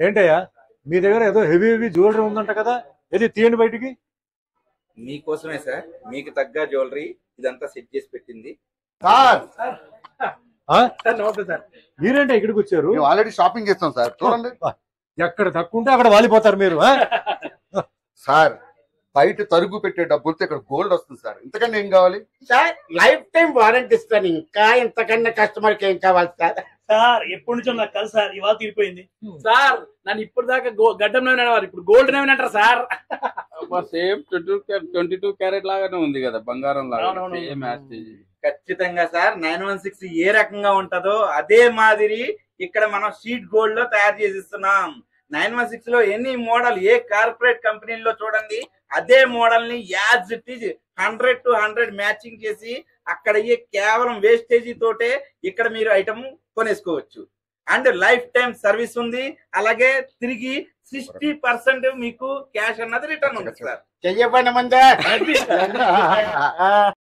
ఏంటయ్యా మీ దగ్గర ఏదో హెవీ హెవీ జ్యువెలరీ ఉందంట కదా, ఏది తీయండి బయటికి. మీకోసమే సార్, మీకు తగ్గ జ్యువెలరీ ఇదంతా సెట్ చేసి పెట్టింది సార్. నమస్తే సార్. మీరేంటే ఇక్కడికి వచ్చారు? ఆల్రెడీ షాపింగ్ చేస్తాం సార్, చూడండి. ఎక్కడ తక్కువ ఉంటే అక్కడ వాలిపోతారు మీరు. సార్ బయట తరుగు పెట్టే డబ్బులతో ఇక్కడ గోల్డ్ వస్తుంది సార్, ఇంతకన్నా ఏం కావాలి సార్? లైఫ్ టైం వారంటీ ఇస్తాను, ఇంకా ఇంతకన్నా కస్టమర్ కి ఏం కావాలి సార్? సార్ ఎప్పటి నుంచో నాకు కాదు సార్, ఇవాళ తీరిపోయింది సార్. నన్ను ఇప్పుడు దాకా గడ్డం నవ్వినారు, ఇప్పుడు గోల్డ్ నవ్వినంటారు సార్. సేమ్ 22 క్యారెట్ లాగానే ఉంది కదా, బంగారం లాగా. ఖచ్చితంగా సార్. 916 ఏ రకంగా ఉంటుందో అదే మాదిరి ఇక్కడ మనం షీట్ గోల్డ్ లో తయారు చేసిస్తున్నాం. 916 లో ఎనీ మోడల్ ఏ కార్పొరేట్ కంపెనీలో చూడండి అదే మోడల్ ని as it is 100 to 100 matching చేసి అక్కడ కేవలం వేస్టేజీ తోటే ఇక్కడ మీరు ఐటమ్ కొనేసుకోవచ్చు. అండ్ లైఫ్ టైం సర్వీస్ ఉంది, అలాగే తిరిగి 60% మీకు క్యాష్ అన్నది రిటర్న్ ఉంది సార్. చెయ్యబడిన ముందే